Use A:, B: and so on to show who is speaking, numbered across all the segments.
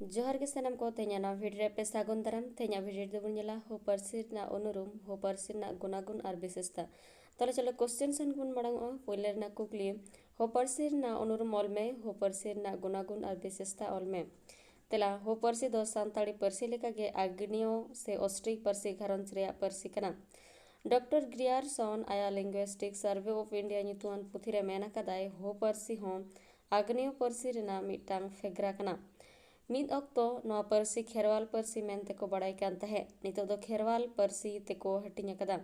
A: जोहार के सानाम को तेना भिडियो पे सागुन दाराम तेना भिडियो दो बुनला हो पार्सी ना अनुरूम हो पार्सी ना गुनागुन और विशेषता तले चलो क्वेश्चन सन गुन मड़ांग पहले ना कुकली हो पार्सी ना अनुरूम ऑल में हो पार्सी ना गुनागुन और विशेषता ऑल में तेला हो पार्सी दो सानताड़ी पार्सी लेका गे आग्नियो से ऑस्ट्रिक पार्सी घरंज रे पार्सी कना डॉक्टर ग्रियरसन आया लिंग्विस्टिक सर्वे ऑफ इंडिया नितुआन पुथिरे मेना कदाय हो पार्सी हों आग्नियो पार्सी रेना मिटांग फेग्रा कना मीद ऑक्तो नवा पार्सी खेरवाल पार्सी मेनते को बड़ाई कान तहे नितो दो खेरवाल पार्सी तेको हटिंग कदा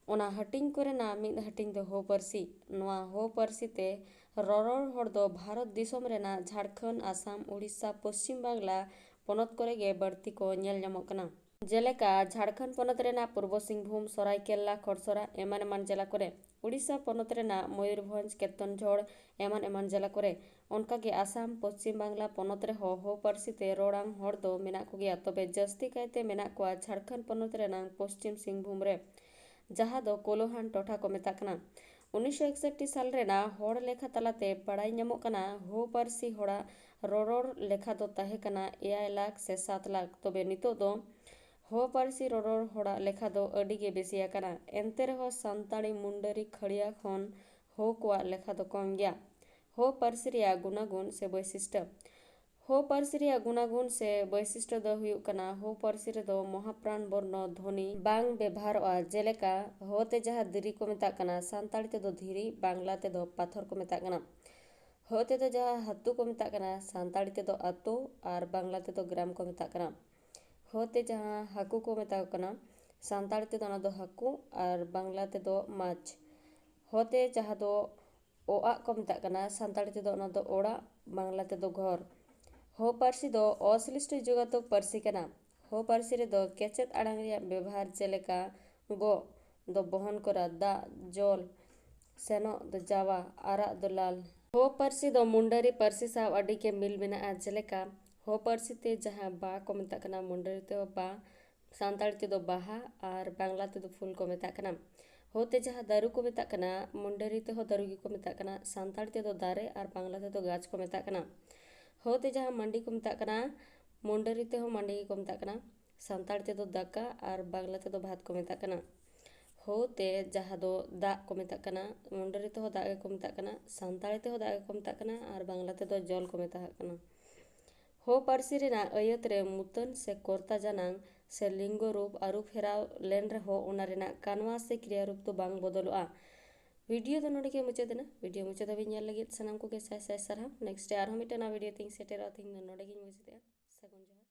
A: ओना हटिंग करे ना मीद हटिंग दो हो पार्सी नवा हो पार्सी ते ररर हर दो भारत दिसोम रेना झारखंड आसाम उड़ीसा पश्चिम बांग्ला पनत करे गे बढ़ती को नेल ᱧᱟᱢᱚᱜ कना जेलेका झारखंड पनत रेना पूर्व सिंहभूम सरायकेला खरसरा एमान एमान जिला करे उड़ीसा पनत रेना मयूरभंज केतनझड़ एमान एमान जिला करे उनका के आसाम पश्चिम बांग्ला पनत रे हो पार्सी ते रोडांग हर दो मेना को गया तबे जस्ती कायते मेना को झारखंड पनत रेना पश्चिम सिंहभूम रे जहां दो कोलोहान टोठा को मेता कना 1961 साल रेना हर लेखा तलाते बड़ाई ᱧᱟᱢᱚᱜ कना हो पार्सी होड़ा रोरोर लेखा दो ताहे कना 9 लाख से 7 लाख तबे नितो दो हो पार्सी रोरोर होड़ा लेखा दो अडी गे बेसिया कना एनते रहो सानताड़ी मुंडरी खड़िया खन हो कोआ लेखा दो कम गया हो पार्सी रिया गुनागुन से वैशिष्ट्य हो पार्सी रिया गुनागुन से वैशिष्ट्य दो हुयुग कना हो पार्सी रे दो महाप्राण वर्ण ध्वनि बांग व्यवहार जेलेका होते जहा धीरी को मेता कना सानताड़ी ते दो धीरी बांग्ला ते दो पाथर को मेता कना होते तो जहा हत्तू को मेता कना सानताड़ी ते दो अतो और बांग्ला ते दो ग्राम को मेता कना होते जहाँ हाकू को मेता कना सानताड़ी ते दो ना दो हाकू और बांग्ला ते दो माछ होते जहाँ दो ओआ को मेता कना सानताड़ी ते दो ना दो ओड़ा बांग्ला ते दो घर हो पार्सी दो असलिष्ट जुगातो पार्सी कना हो पार्सी रे दो केचेत आड़ांग रिया व्यवहार जेलेका गो दो बहन करा दा जल सेनो दो जावा आरा दो लाल हो पार्सी दो मुंडरी पार्सी साव अडी के मिल मेना जेलेका हो पार्सी ते जहाँ बा को मेता कना मुंडरी ते बा सानताड़ी ते दो बाहा और बांग्ला ते दो फूल को मेता कना होते जहाँ दारू को मेता कना मुंडरी ते हो दारूगी को मेता कना सानताड़ी ते दो दारे और बांग्ला ते दो गाछ को मेता कना होते जहाँ मंडी को मेता कना मुंडरी ते हो मंडी को मेता कना सानताड़ी ते दो दाका और बांग्ला ते दो भात को मेता कना होते जहाँ दो दाग को मेता कना मुंडरी ते हो दागे को मेता कना सानताड़ी ते हो दागे को मेता कना और बांग्ला ते दो जल को मेता कना हो पार्सी रेना अयत रे मुतन से कोर्ता जानांग से लिंगो रूप आरु फेराव लेन रे हो ओना रेना कानवा से क्रिया रूप तो बांग बदलुआ वीडियो तो नोडे के मुचाद ना वीडियो मुचाद भी नेल लगित सनाम को के साय साय सरहा नेक्स्ट आर हम मिटना वीडियो थिंग सेटेरा थिंग नोडे के मुचाद सगुन जोहार।